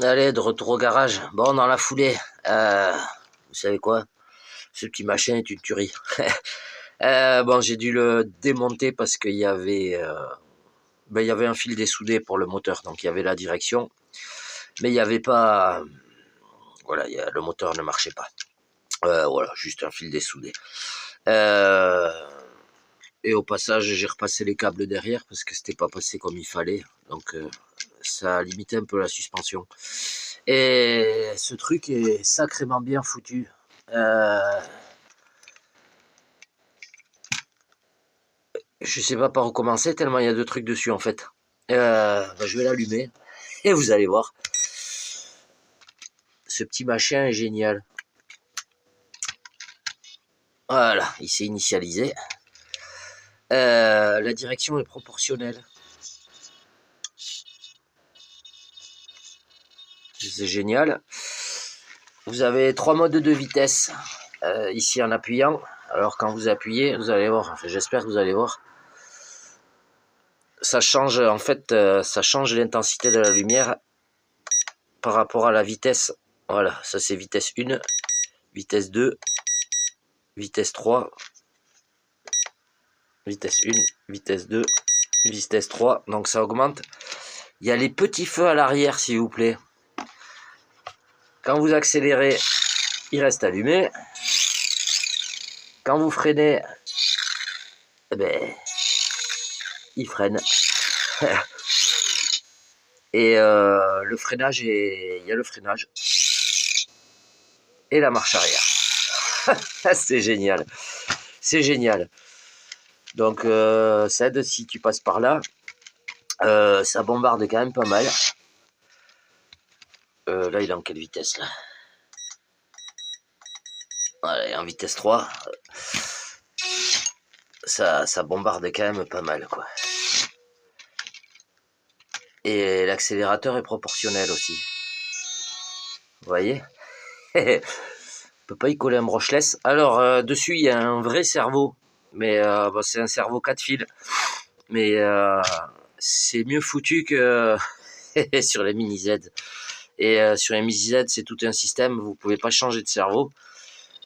Allez, de retour au garage. Bon, dans la foulée, vous savez quoi? Ce petit machin est une tuerie. Bon, j'ai dû le démonter parce qu'il y avait, il y avait un fil dessoudé pour le moteur, donc il y avait la direction, mais il n'y avait pas, voilà, le moteur ne marchait pas. Voilà, juste un fil dessoudé. Et au passage, j'ai repassé les câbles derrière parce que c'était pas passé comme il fallait, donc ça a limité un peu la suspension. Et ce truc est sacrément bien foutu. Je sais pas par où commencer tellement il y a de trucs dessus en fait. Je vais l'allumer et vous allez voir. Ce petit machin est génial. Voilà, il s'est initialisé. La direction est proportionnelle. C'est génial. Vous avez 3 modes de vitesse ici en appuyant. Alors quand vous appuyez, vous allez voir, enfin, j'espère que vous allez voir. Ça change en fait, ça change l'intensité de la lumière par rapport à la vitesse. Voilà, ça c'est vitesse 1, vitesse 2, vitesse 3, vitesse 1, vitesse 2, vitesse 3. Donc ça augmente. Il y a les petits feux à l'arrière, s'il vous plaît. Quand vous accélérez, il reste allumé. Quand vous freinez, eh ben, il freine. Et le freinage, il y a le freinage. Et la marche arrière. C'est génial. C'est génial. Donc, ça aide si tu passes par là. Ça bombarde quand même pas mal. Là, il est en quelle vitesse, là? Voilà, il est en vitesse 3. Ça bombarde quand même pas mal, quoi. Et l'accélérateur est proportionnel aussi. Vous voyez? On peut pas y coller un brushless. Alors, dessus, il y a un vrai cerveau. Mais c'est un cerveau 4 fils. Mais c'est mieux foutu que sur les Mini Z. Et sur les Mini Z, c'est tout un système. Vous pouvez pas changer de cerveau.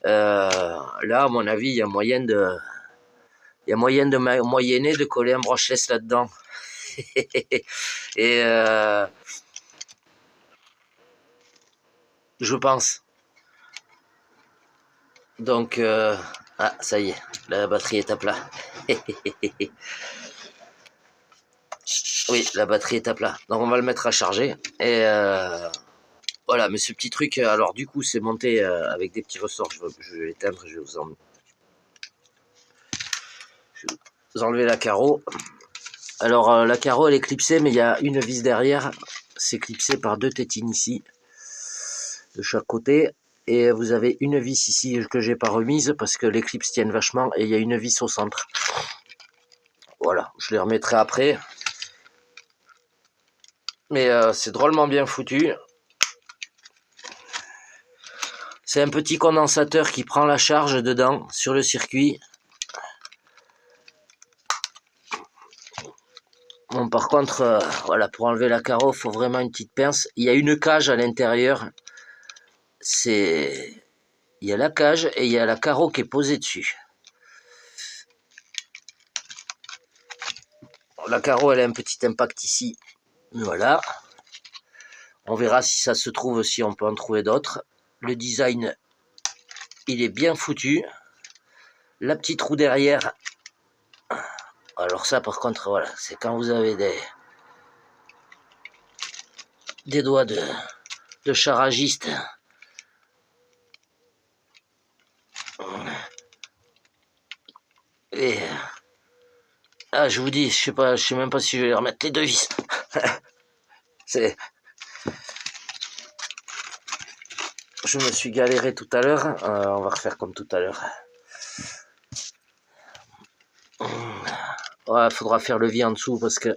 Là, à mon avis, il y a moyen de moyenner de coller un brushless là-dedans. Et je pense. Donc, ça y est, la batterie est à plat. Oui, la batterie est à plat. Donc, on va le mettre à charger. Et voilà, mais ce petit truc, alors du coup, c'est monté avec des petits ressorts. Je vais l'éteindre, je vais vous enlever la carreau. Alors, la carreau, elle est clipsée, mais il y a une vis derrière. C'est clipsé par 2 tétines ici, de chaque côté. Et vous avez une vis ici que j'ai pas remise parce que les clips tiennent vachement. Et il y a une vis au centre. Voilà, je les remettrai après. Mais c'est drôlement bien foutu. C'est un petit condensateur qui prend la charge dedans, sur le circuit. Bon, par contre, voilà, pour enlever la carreau, il faut vraiment une petite pince. Il y a une cage à l'intérieur. Il y a la cage et il y a la carreau qui est posée dessus. La carreau, elle a un petit impact ici. Voilà. On verra si ça se trouve, si on peut en trouver d'autres. Le design, il est bien foutu. La petite roue derrière. Alors ça, par contre, voilà, c'est quand vous avez des doigts de charagiste. Et je vous dis, je sais même pas si je vais remettre les 2 vis. Je me suis galéré tout à l'heure. On va refaire comme tout à l'heure. Ouais, faudra faire le vis en dessous parce que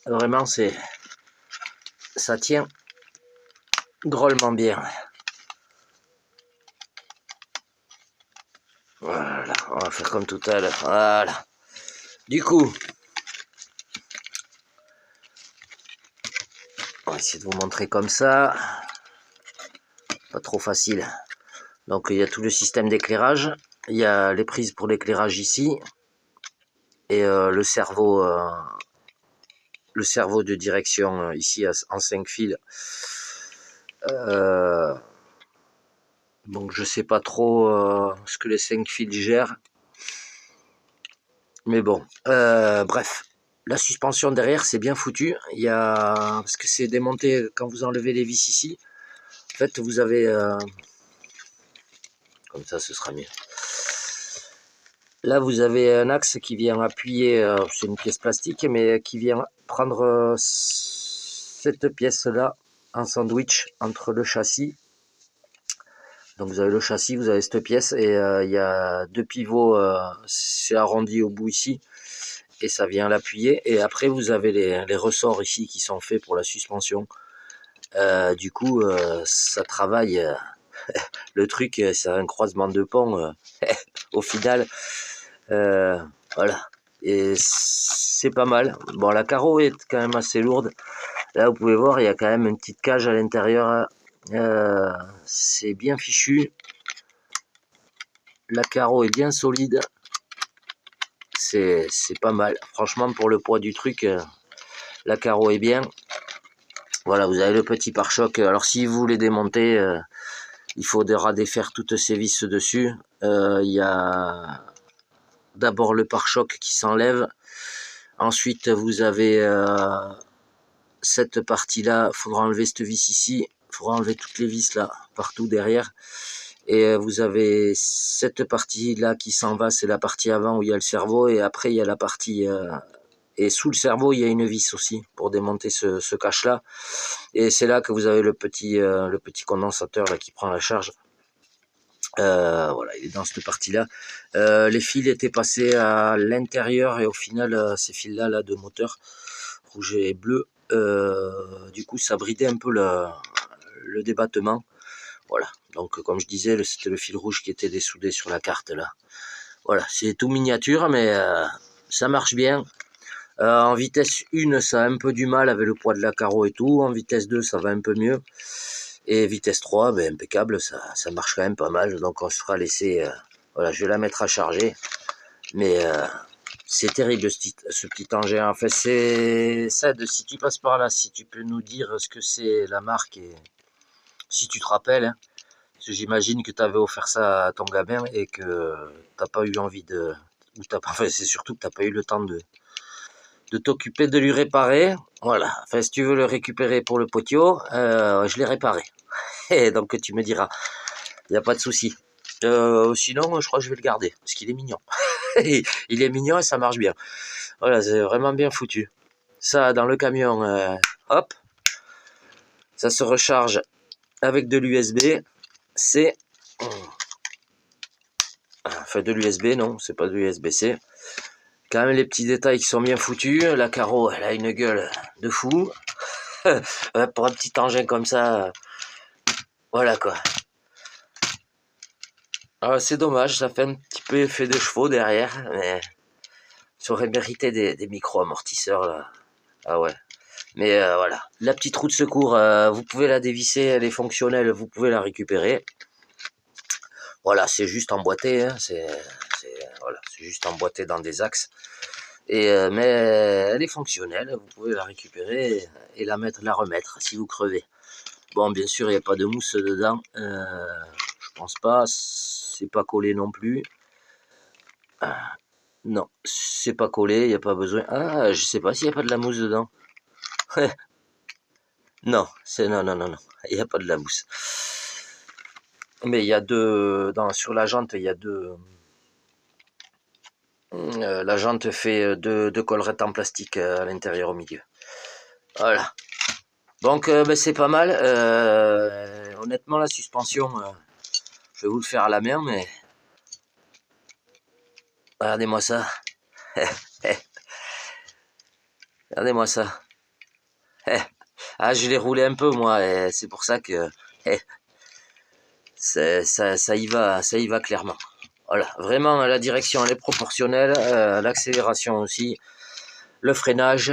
vraiment ça tient drôlement bien. Voilà, on va faire comme tout à l'heure. Voilà. Du coup, On va essayer de vous montrer comme ça. Pas trop facile. Donc il y a tout le système d'éclairage. Il y a les prises pour l'éclairage ici. Et le cerveau de direction ici en 5 fils. Donc je sais pas trop ce que les 5 fils gèrent. Mais bon, bref. La suspension derrière, c'est bien foutu. Il y a... Parce que c'est démonté quand vous enlevez les vis ici. En fait, vous avez... Comme ça, ce sera mieux. Là, vous avez un axe qui vient appuyer... c'est une pièce plastique, mais qui vient prendre cette pièce-là en sandwich entre le châssis. Donc vous avez le châssis, vous avez cette pièce et il y a 2 pivots, c'est arrondi au bout ici et ça vient l'appuyer. Et après vous avez les ressorts ici qui sont faits pour la suspension. Du coup ça travaille, le truc c'est un croisement de pont au final. Voilà, et c'est pas mal. Bon, la carreau est quand même assez lourde. Là vous pouvez voir il y a quand même une petite cage à l'intérieur. C'est bien fichu. La carreau est bien solide. C'est pas mal. Franchement, pour le poids du truc, la carreau est bien. Voilà, vous avez le petit pare-choc. Alors, si vous voulez démonter, il faudra défaire toutes ces vis dessus. Il y a d'abord le pare-choc qui s'enlève. Ensuite, vous avez cette partie-là. Il faudra enlever cette vis ici. Il faudra enlever toutes les vis là, partout derrière. Et vous avez cette partie-là qui s'en va, c'est la partie avant où il y a le cerveau. Et après, il y a la partie... et sous le cerveau, il y a une vis aussi pour démonter ce cache-là. Et c'est là que vous avez le petit condensateur là, qui prend la charge. Voilà, il est dans cette partie-là. Les fils étaient passés à l'intérieur et au final, ces fils-là là, de moteur, rouge et bleu, du coup, ça bridait un peu le débattement. Voilà, donc comme je disais, c'était le fil rouge qui était dessoudé sur la carte là. Voilà, c'est tout miniature, mais ça marche bien. En vitesse 1, ça a un peu du mal avec le poids de la carreau et tout. En vitesse 2, ça va un peu mieux. Et vitesse 3, ben, impeccable, ça marche quand même pas mal. Donc on se fera laisser... voilà, je vais la mettre à charger. Mais c'est terrible ce petit engin. En fait, c'est ça, si tu passes par là, si tu peux nous dire ce que c'est la marque et... Si tu te rappelles, hein, parce que j'imagine que tu avais offert ça à ton gamin et que t'as pas eu envie de... Enfin, c'est surtout que tu n'as pas eu le temps de t'occuper de lui réparer. Voilà, enfin si tu veux le récupérer pour le potio, je l'ai réparé. Et donc tu me diras, il n'y a pas de souci. Sinon, je crois que je vais le garder, parce qu'il est mignon. Il est mignon et ça marche bien. Voilà, c'est vraiment bien foutu. Ça, dans le camion, hop, ça se recharge avec de l'USB. C'est... Enfin, de l'USB, non, c'est pas de l'USB-C. Quand même, les petits détails qui sont bien foutus. La carreau, elle a une gueule de fou. Pour un petit engin comme ça, voilà quoi. C'est dommage, ça fait un petit peu effet de chevaux derrière, mais ça aurait mérité des micro-amortisseurs là. Ah ouais. Mais voilà, la petite roue de secours, vous pouvez la dévisser, elle est fonctionnelle, vous pouvez la récupérer. Voilà, c'est juste emboîté, hein, voilà, c'est juste emboîté dans des axes. Et mais elle est fonctionnelle, vous pouvez la récupérer et la remettre si vous crevez. Bon, bien sûr, il n'y a pas de mousse dedans, je pense pas, c'est pas collé non plus. Non, c'est pas collé, il n'y a pas besoin. Ah, je sais pas s'il n'y a pas de la mousse dedans. Non, non, il n'y a pas de la mousse. Mais il y a sur la jante, il y a deux... la jante fait deux collerettes en plastique à l'intérieur au milieu. Voilà. Donc ben, c'est pas mal. Honnêtement, la suspension, je vais vous le faire à la main, mais... Regardez-moi ça. Regardez-moi ça. Ah, je l'ai roulé un peu, moi, et c'est pour ça que... ça y va clairement. Voilà, vraiment la direction elle est proportionnelle, l'accélération aussi, le freinage,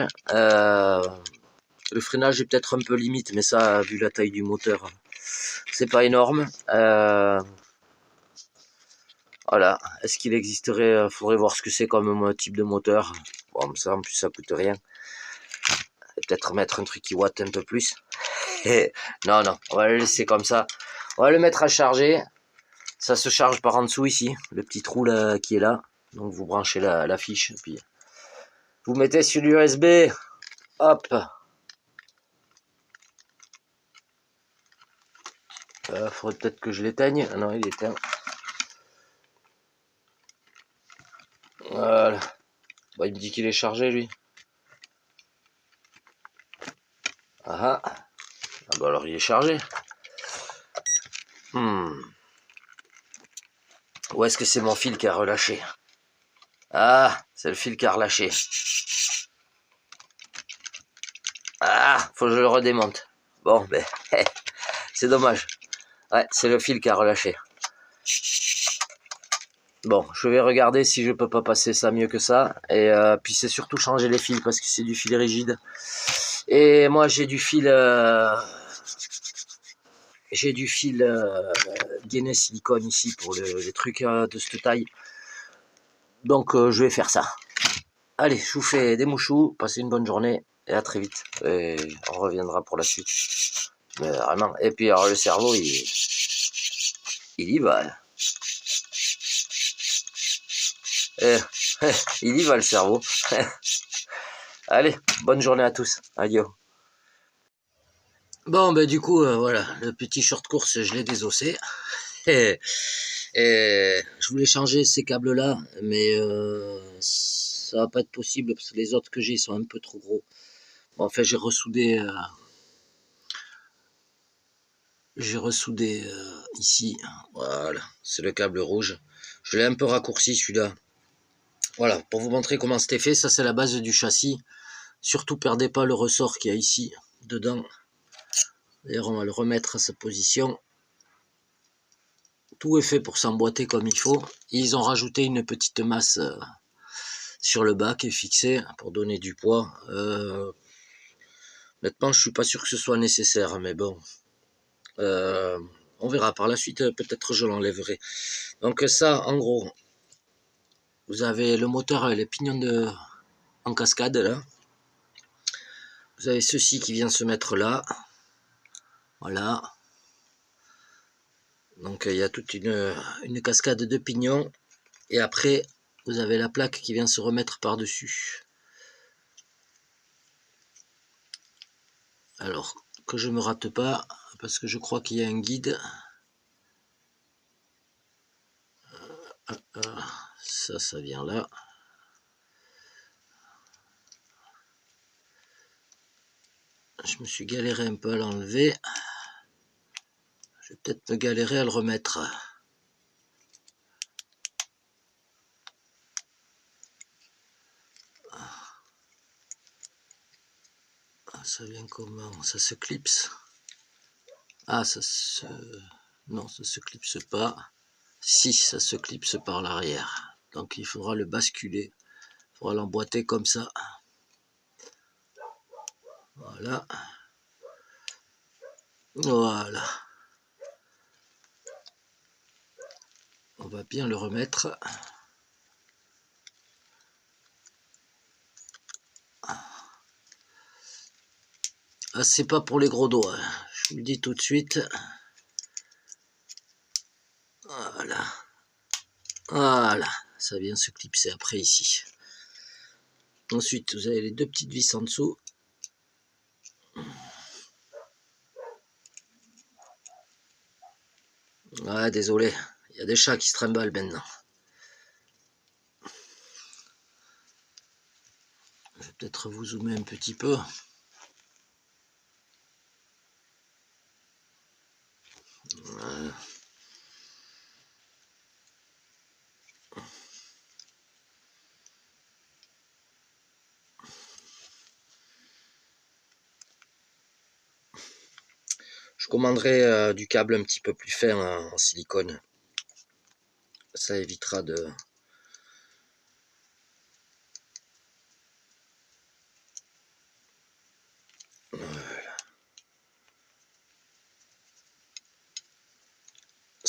Le freinage est peut-être un peu limite, mais ça, vu la taille du moteur, c'est pas énorme. Voilà. Est-ce qu'il existerait, faudrait voir ce que c'est comme type de moteur. Bon, ça en plus ça coûte rien. Peut-être mettre un truc qui watt un peu plus. Non, non, on va le laisser comme ça. On va le mettre à charger. Ça se charge par en dessous ici, le petit trou là qui est là. Donc vous branchez la fiche, puis vous mettez sur l'USB. Hop. Faudrait peut-être que je l'éteigne. Ah non, il est éteint. Voilà. Bon, il me dit qu'il est chargé lui. Ah ah. Ah bah alors il est chargé. Ou est-ce que c'est mon fil qui a relâché? Ah, c'est le fil qui a relâché. Ah, faut que je le redémonte. Bon, ben, c'est dommage. Ouais, c'est le fil qui a relâché. Bon, je vais regarder si je peux pas passer ça mieux que ça. Et puis c'est surtout changer les fils parce que c'est du fil rigide. Et moi j'ai du fil Guinness silicone ici pour les trucs de cette taille. Donc je vais faire ça. Allez, je vous fais des mouchous, passez une bonne journée et à très vite. Et on reviendra pour la suite. Mais vraiment. Et puis alors le cerveau, il y va. Il y va le cerveau. Allez, bonne journée à tous. Adieu. Bon, ben du coup, voilà, le petit short course, je l'ai désossé. Et je voulais changer ces câbles-là, mais ça va pas être possible parce que les autres que j'ai sont un peu trop gros. Bon, en fait, j'ai ressoudé ici. Voilà, c'est le câble rouge. Je l'ai un peu raccourci celui-là. Voilà, pour vous montrer comment c'était fait, ça c'est la base du châssis. Surtout, perdez pas le ressort qu'il y a ici, dedans. D'ailleurs, on va le remettre à sa position. Tout est fait pour s'emboîter comme il faut. Et ils ont rajouté une petite masse sur le bas qui est fixée pour donner du poids. Honnêtement, je suis pas sûr que ce soit nécessaire, mais bon. On verra par la suite, peut-être je l'enlèverai. Donc ça, en gros, vous avez le moteur et les pignons en cascade, là. Vous avez ceci qui vient se mettre là. Voilà. Donc il y a toute une cascade de pignons. Et après, vous avez la plaque qui vient se remettre par-dessus. Alors, que je me rate pas, parce que je crois qu'il y a un guide. Ça vient là. Je me suis galéré un peu à l'enlever. Je vais peut-être me galérer à le remettre. Ça vient comment? Ça se clipse. Ah, ça se... Non, ça se clipse pas. Si, ça se clipse par l'arrière. Donc il faudra le basculer. Il faudra l'emboîter comme ça. Voilà. Voilà. On va bien le remettre. Ah, c'est pas pour les gros doigts. Je vous le dis tout de suite. Voilà. Voilà. Ça vient se clipser après ici. Ensuite, vous avez les deux petites vis en dessous. Ouais, désolé. Il y a des chats qui se trimballent maintenant. Je vais peut-être vous zoomer un petit peu. Voilà. Je commanderai du câble un petit peu plus fin en silicone. Ça évitera de...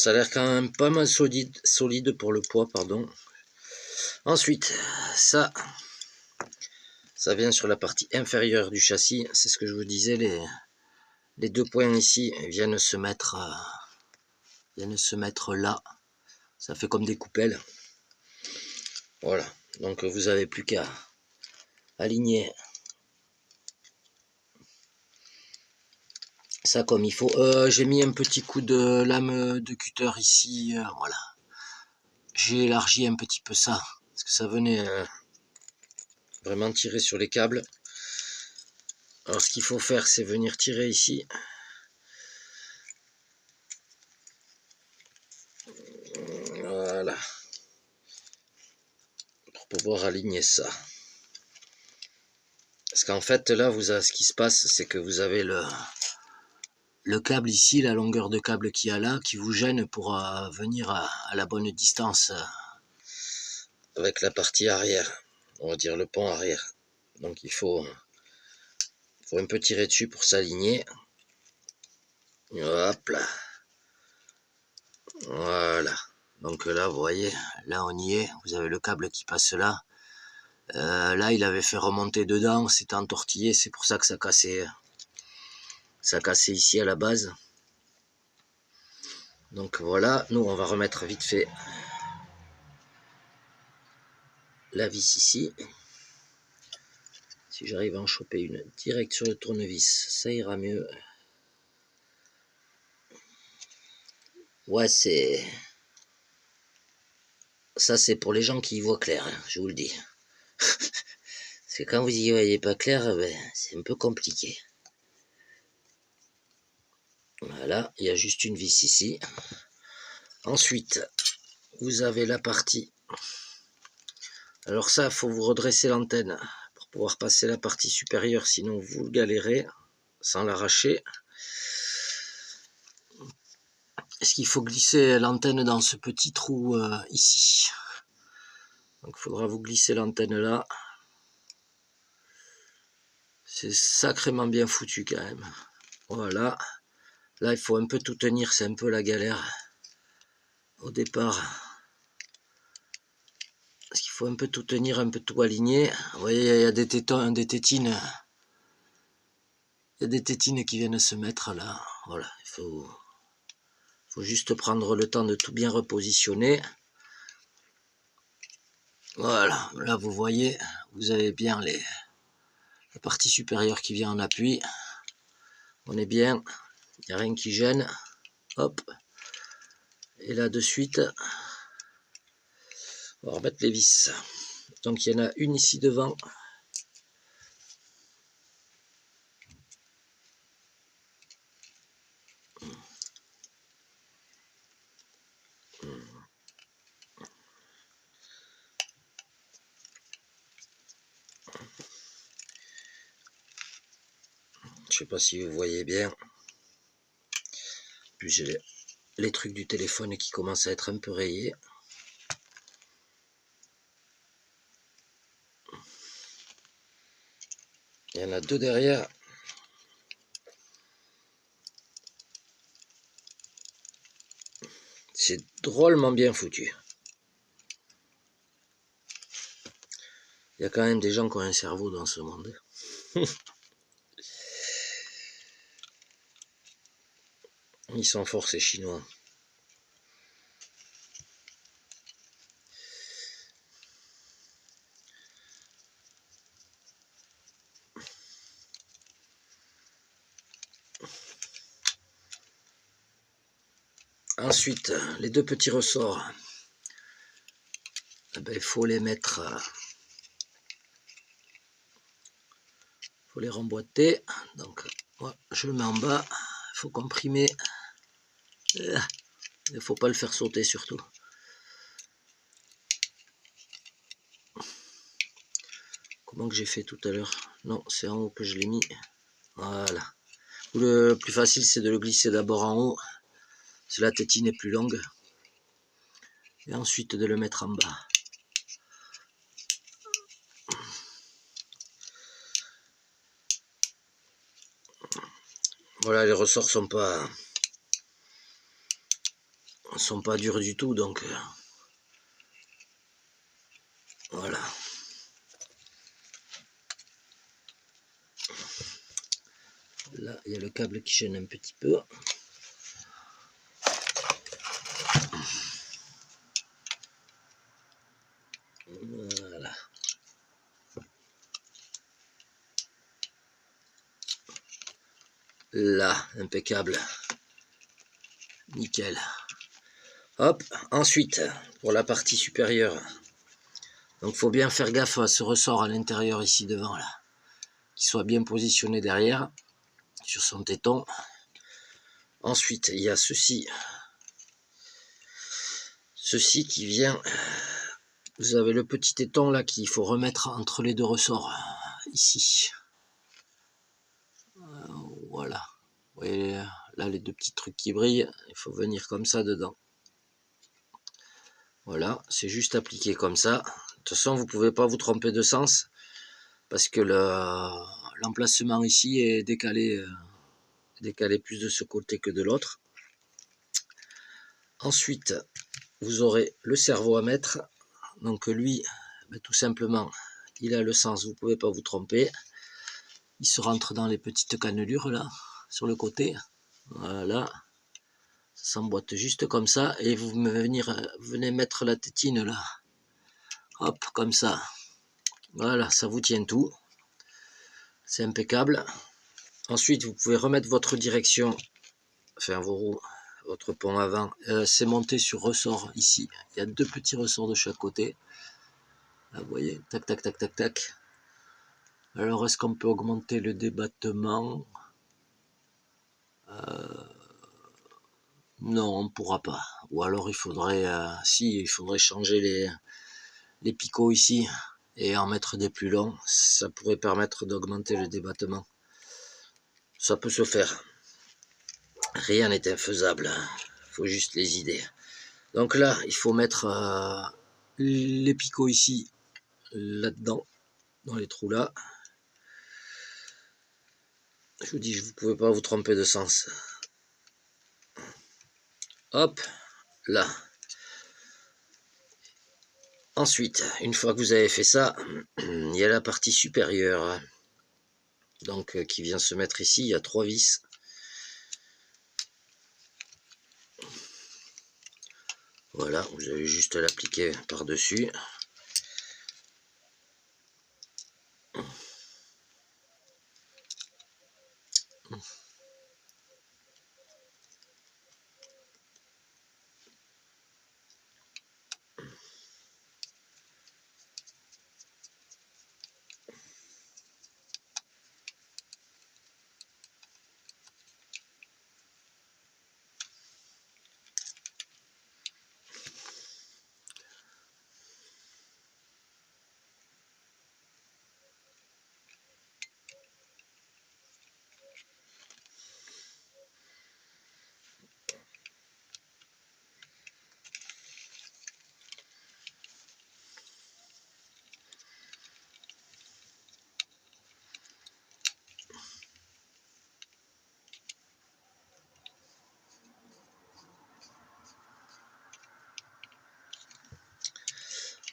Ça a l'air quand même pas mal solide pour le poids, pardon. Ensuite, ça vient sur la partie inférieure du châssis. C'est ce que je vous disais, les deux points ici viennent se mettre là. Ça fait comme des coupelles. Voilà, donc vous avez plus qu'à aligner ça comme il faut. J'ai mis un petit coup de lame de cutter ici, voilà. J'ai élargi un petit peu ça, parce que ça venait vraiment tirer sur les câbles. Alors ce qu'il faut faire, c'est venir tirer ici. Voilà. Pour pouvoir aligner ça. Parce qu'en fait, là, ce qui se passe, c'est que vous avez le câble ici, la longueur de câble qu'il y a là, qui vous gêne pour venir à la bonne distance avec la partie arrière. On va dire le pont arrière. Donc il faut un peu tirer dessus pour s'aligner. Hop là. Voilà. Donc là, vous voyez, là on y est. Vous avez le câble qui passe là. Là, il avait fait remonter dedans, c'était entortillé, c'est pour ça que ça cassait ici à la base. Donc voilà, nous on va remettre vite fait la vis ici. Si j'arrive à en choper une direct sur le tournevis, ça ira mieux. Ouais, ça c'est pour les gens qui y voient clair, hein, je vous le dis. Parce que quand vous y voyez pas clair, ben, c'est un peu compliqué. Voilà, il y a juste une vis ici. Ensuite, vous avez la partie. Alors ça, il faut vous redresser l'antenne pour pouvoir passer la partie supérieure, sinon vous galérez sans l'arracher. Est-ce qu'il faut glisser l'antenne dans ce petit trou ici? Donc il faudra vous glisser l'antenne là. C'est sacrément bien foutu quand même. Voilà. Là, il faut un peu tout tenir, c'est un peu la galère au départ. Parce qu'il faut un peu tout tenir, un peu tout aligner. Vous voyez, il y a des tétines. Il y a des tétines qui viennent se mettre là. Voilà, il faut juste prendre le temps de tout bien repositionner. Voilà, là vous voyez, vous avez bien la partie supérieure qui vient en appui. On est bien, il n'y a rien qui gêne. Hop. Et là de suite, on va remettre les vis. Donc il y en a une ici devant. Je sais pas si vous voyez bien. Puis j'ai les trucs du téléphone qui commencent à être un peu rayés. Il y en a deux derrière. C'est drôlement bien foutu. Il y a quand même des gens qui ont un cerveau dans ce monde. Ils sont forts ces Chinois. Ensuite, les deux petits ressorts, il faut les mettre, faut les remboîter. Donc, moi, je le mets en bas. Il faut comprimer. Il ne faut pas le faire sauter surtout. Comment que j'ai fait tout à l'heure? Non, c'est en haut que je l'ai mis. Voilà. Le plus facile, c'est de le glisser d'abord en haut. Si la tétine est plus longue. Et ensuite de le mettre en bas. Voilà, les ressorts sont pas ne sont pas durs du tout, donc voilà. Là, il y a le câble qui gêne un petit peu. Voilà. Là, impeccable. Nickel. Hop, ensuite, pour la partie supérieure. Donc, il faut bien faire gaffe à ce ressort à l'intérieur ici devant, là. Qu'il soit bien positionné derrière, sur son téton. Ensuite, il y a ceci. Ceci qui vient... Vous avez le petit téton là qu'il faut remettre entre les deux ressorts. Ici. Voilà. Vous voyez là les deux petits trucs qui brillent. Il faut venir comme ça dedans. Voilà. C'est juste appliqué comme ça. De toute façon, vous ne pouvez pas vous tromper de sens. Parce que l'emplacement ici est décalé plus de ce côté que de l'autre. Ensuite, vous aurez le cerveau à mettre. Donc lui, tout simplement, il a le sens, vous ne pouvez pas vous tromper. Il se rentre dans les petites cannelures là, sur le côté. Voilà. Ça s'emboîte juste comme ça. Et vous venez mettre la tétine là. Hop, comme ça. Voilà, ça vous tient tout. C'est impeccable. Ensuite, vous pouvez remettre votre direction, enfin vos roues, votre pont avant. C'est monté sur ressort ici. Il y a deux petits ressorts de chaque côté. Là, vous voyez, tac, tac, tac, tac, tac. Alors, est-ce qu'on peut augmenter le débattement? Non, on ne pourra pas. Ou alors, il faudrait, il faudrait changer les picots ici et en mettre des plus longs. Ça pourrait permettre d'augmenter le débattement. Ça peut se faire. Rien n'est infaisable. Il faut juste les idées. Donc là, il faut mettre les picots ici, là-dedans, dans les trous là. Je vous dis, vous ne pouvez pas vous tromper de sens. Hop, là. Ensuite, une fois que vous avez fait ça, il y a la partie supérieure. Donc, qui vient se mettre ici. Il y a 3 vis. Voilà, vous allez juste l'appliquer par-dessus.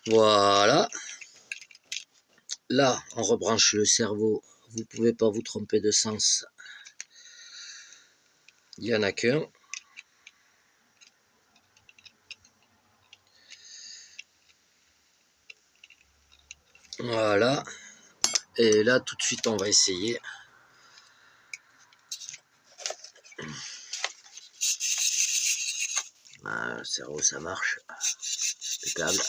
Voilà. Là, on rebranche le cerveau. Vous ne pouvez pas vous tromper de sens. Il n'y en a qu'un. Voilà. Et là, tout de suite, on va essayer. Le cerveau, ça marche. Impeccable.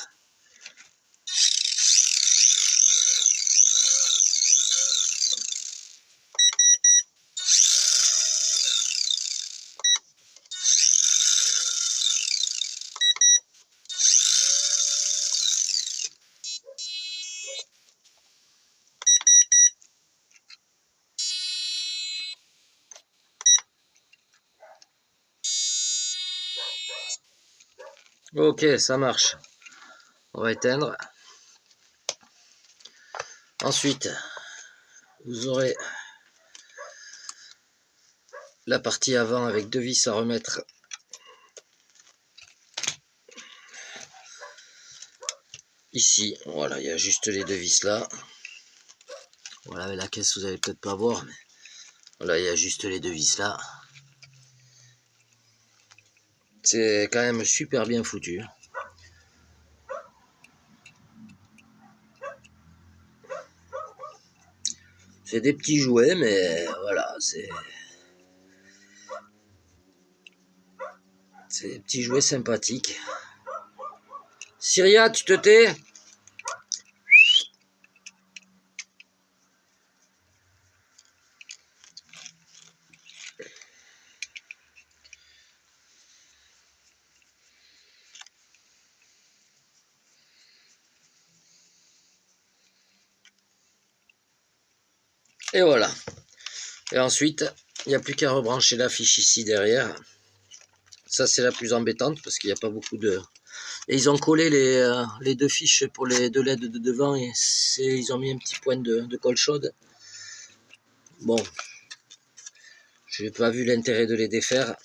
Ok, ça marche. On va éteindre. Ensuite, vous aurez la partie avant avec 2 vis à remettre ici, voilà, il y a juste les deux vis là. Voilà, avec la caisse, vous allez peut-être pas voir, mais voilà, il y a juste les deux vis là. C'est quand même super bien foutu. C'est des petits jouets, mais voilà, c'est des petits jouets sympathiques. Syria, tu te tais? Et voilà. Et ensuite, il n'y a plus qu'à rebrancher la fiche ici derrière. Ça, c'est la plus embêtante parce qu'il n'y a pas beaucoup de... Et ils ont collé les deux fiches pour les deux LED de devant et ils ont mis un petit point de colle chaude. Bon, je n'ai pas vu l'intérêt de les défaire.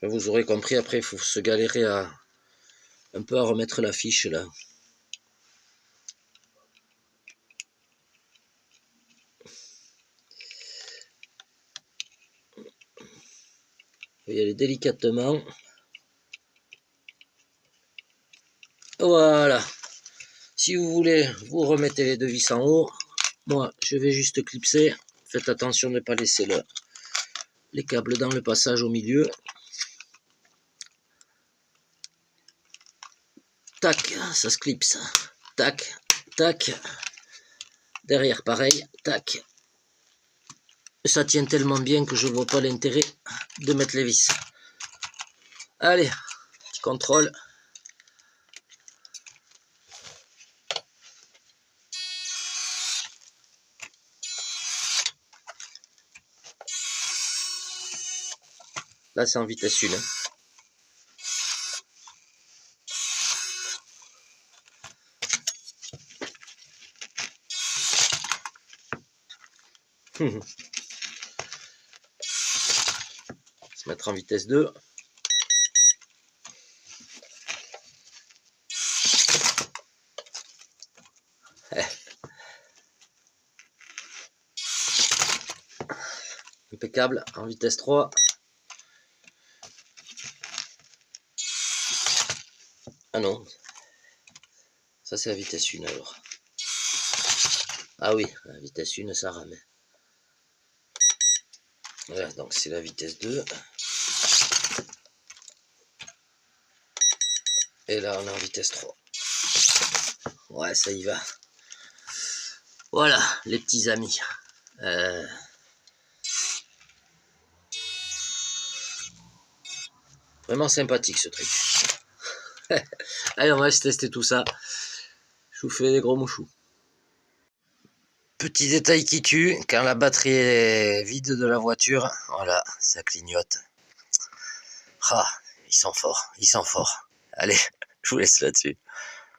Vous aurez compris, après, il faut se galérer un peu à remettre la fiche là. Vous y aller délicatement. Voilà. Si vous voulez, vous remettez les deux vis en haut. Moi, je vais juste clipser. Faites attention de ne pas laisser les câbles dans le passage au milieu. Tac, ça se clipse. Tac, tac. Derrière, pareil. Tac. Ça tient tellement bien que je ne vois pas l'intérêt de mettre les vis. Allez, petit contrôle. Là, c'est en vitesse 1. Se mettre en vitesse 2. Impeccable, en vitesse 3. Ah non, ça c'est la vitesse 1 alors. Ah oui, la vitesse 1 ça rame. Voilà, donc c'est la vitesse 2. Et là on est en vitesse 3. Ouais, ça y va. Voilà, les petits amis. Vraiment sympathique ce truc. Allez, on va se tester tout ça. Je vous fais des gros mouchous. Petit détail qui tue, quand la batterie est vide de la voiture, voilà, ça clignote. Ah, ils sont forts, ils sont forts. Allez, je vous laisse là-dessus.